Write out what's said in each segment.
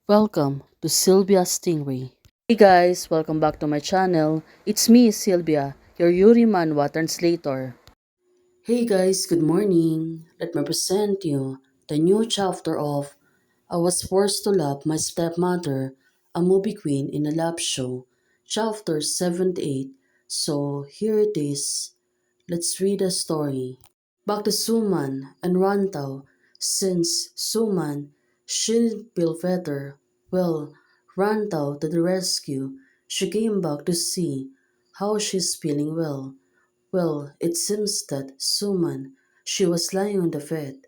Welcome to Sylvia Stingray. Hey guys, welcome back to my channel. It's me, Sylvia, your Yuri Manhwa translator. Hey guys, good morning. Let me present you the new chapter of I Was Forced to Love My Stepmother, a movie queen in a love show, chapter 78. So here it is. Let's read the story. Back to Suman and Rantau. Since Suman shouldn't feel better, well, Rantau to the rescue. She came back to see how she's feeling well. Well, it seems that Suman, she was lying on the bed.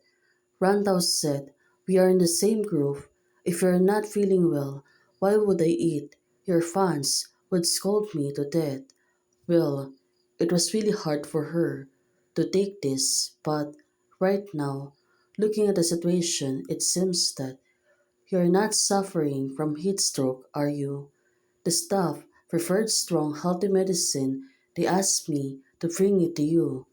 Rantau said, "We are in the same group. If you're not feeling well, why would I eat? Your fans would scold me to death." Well, it was really hard for her to take this, but right now, looking at the situation, it seems that you're not suffering from heat stroke, are you? The staff preferred strong, healthy medicine. They asked me to bring it to you.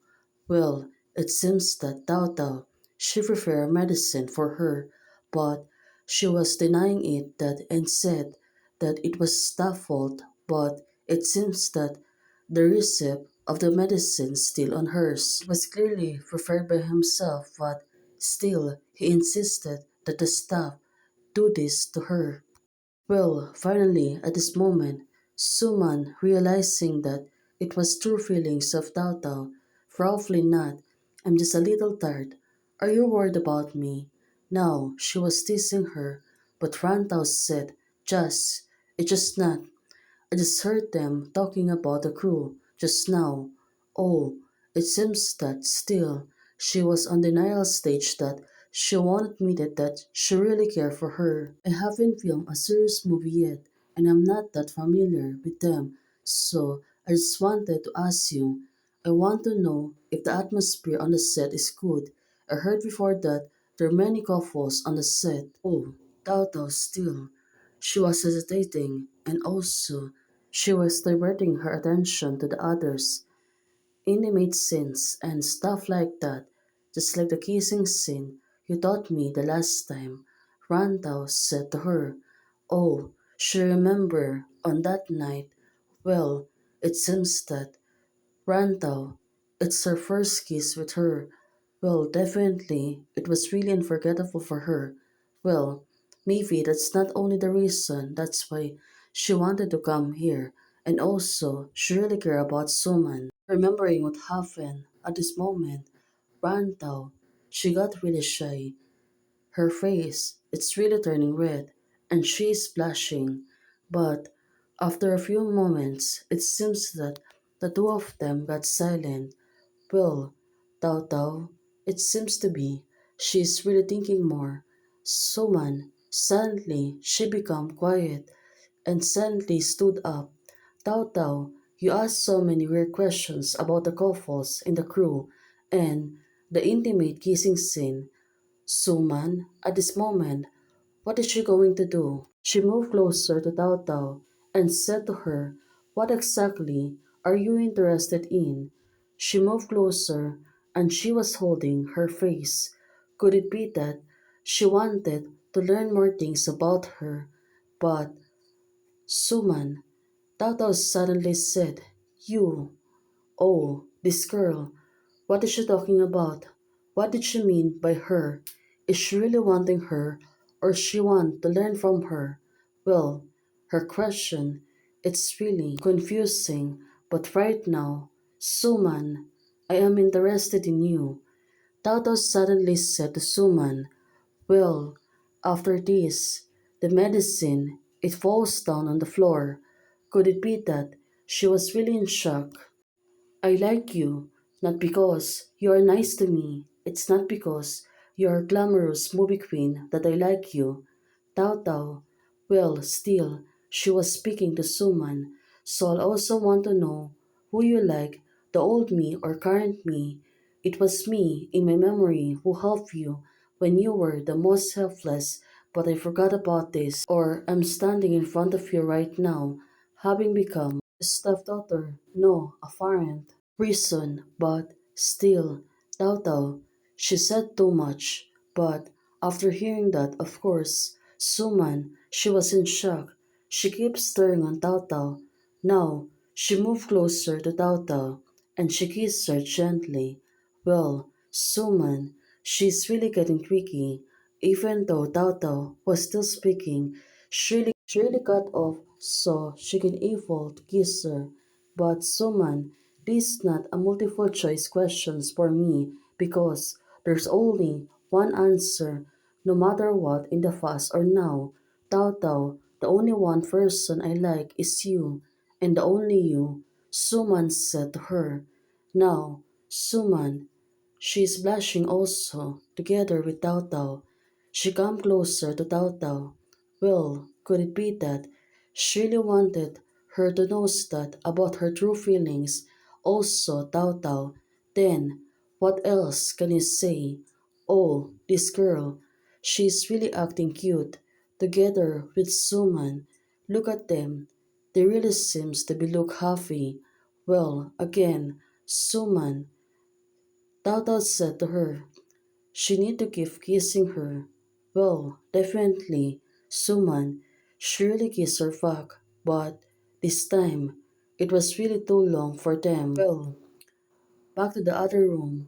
Well, it seems that Tao Tao, she preferred medicine for her, but she was denying it that and said that it was staff fault, but it seems that the receipt of the medicine still on hers was clearly preferred by himself, but still he insisted that the staff do this to her. Well, finally, at this moment, Suman, realizing that it was true feelings of Tao Tao, probably not. "I'm just a little tired. Are you worried about me?" Now, she was teasing her, but Ran Tao said, it's just not. I just heard them talking about the crew just now. Oh, it seems that still she was on denial stage that she won't admit it that she really cared for her. I haven't filmed a serious movie yet, and I'm not that familiar with them, so I just wanted to ask you. I want to know if the atmosphere on the set is good. I heard before that there are many couples on the set. Oh, Tao Tao still. She was hesitating, and also she was diverting her attention to the others, intimate scenes and stuff like that, just like the kissing scene you taught me the last time. Rantau said to her. Oh, she remember on that night. Well, it seems that Rantau, it's her first kiss with her. Well, definitely, it was really unforgettable for her. Well, maybe that's not only the reason, that's why she wanted to come here. And also, she really cared about Suman. Remembering what happened at this moment, Rantau, she got really shy. Her face, it's really turning red, and she's blushing. But after a few moments, it seems that the two of them got silent. Well, Tao Tao, it seems to be she's really thinking more. Suman, suddenly she became quiet and suddenly stood up. Tao Tao, you asked so many weird questions about the couples in the crew and the intimate kissing scene. Suman, at this moment, what is she going to do? She moved closer to Tao Tao and said to her, "What exactly are you interested in?" She moved closer and she was holding her face. Could it be that she wanted to learn more things about her? But Suman, Tao Tao suddenly said, "You, oh, this girl, what is she talking about? What did she mean by her? Is she really wanting her or she want to learn from her?" Well, her question, it's really confusing, but right now, Suman, I am interested in you. Tato suddenly said to Suman, well, after this, the medicine, it falls down on the floor. Could it be that she was really in shock? "I like you, not because you are nice to me. It's not because you are a glamorous movie queen that I like you." Tao Tao. Well, still, she was speaking to Suman, so I'll also want to know who you like, the old me or current me. It was me, in my memory, who helped you when you were the most helpless, but I forgot about this, or I'm standing in front of you right now, having become a stepdaughter, no, a parent. Reason, but still, Tao Tao, she said too much, but after hearing that, of course, Suman, she was in shock. She kept staring on Tao Tao. Now, she moved closer to Tao Tao and she kissed her gently. Well, Suman, she's really getting tricky. Even though Tao Tao was still speaking, she really cut off so she can able to kiss her. But Suman, this is not a multiple choice questions for me because there's only one answer no matter what in the past or now. Tao Tao, the only one person I like is you, and the only you, Suman said to her. Now, Suman, she is blushing also, together with Tao Tao. She come closer to Tao Tao. Well, could it be that she really wanted her to know that about her true feelings? Also, Tao Tao. Then, what else can you say? Oh, this girl. She's really acting cute, together with Suman. Look at them. They really seems to be look happy. Well, again, Suman. Tao Tao said to her, she need to keep kissing her. Well, definitely, Suman surely kissed her back, but this time, it was really too long for them. Well, back to the other room,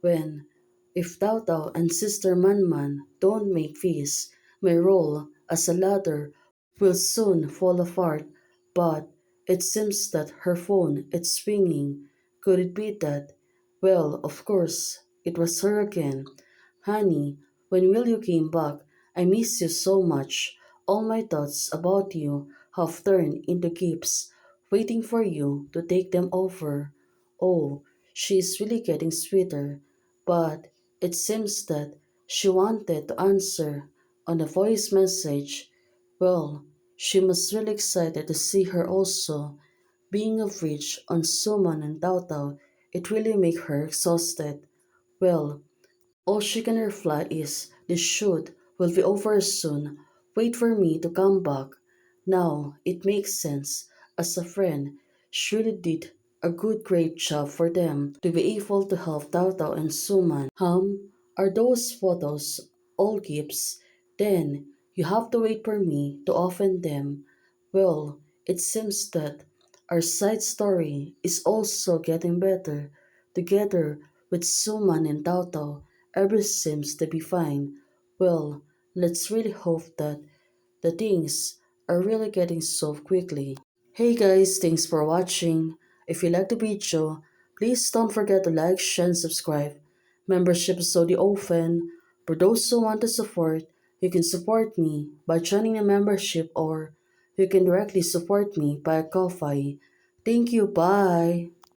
when, if Tao Tao and Sister Man don't make peace, my role as a ladder will soon fall apart, but it seems that her phone is ringing. Could it be that? Well, of course, it was her again. Honey, when will you came back? I miss you so much. All my thoughts about you have turned into gifts, waiting for you to take them over. Oh, she is really getting sweeter, but it seems that she wanted to answer on a voice message. Well, she must really excited to see her also. Being of rich on Suman and Tao Tao, it really make her exhausted. Well, all she can reply is, this shoot will be over soon. Wait for me to come back. Now, it makes sense. As a friend, she really did a great job for them to be able to help Tao Tao and Suman. Are those photos all gifts? Then, you have to wait for me to open them. Well, it seems that our side story is also getting better. Together with Suman and Tao Tao, everything seems to be fine. Well, let's really hope that the things are really getting solved quickly. Hey guys, thanks for watching. If you like the video, please don't forget to like, share, and subscribe. Membership is already open. For those who want to support, you can support me by joining a membership or you can directly support me by a Ko-Fi. Thank you, bye!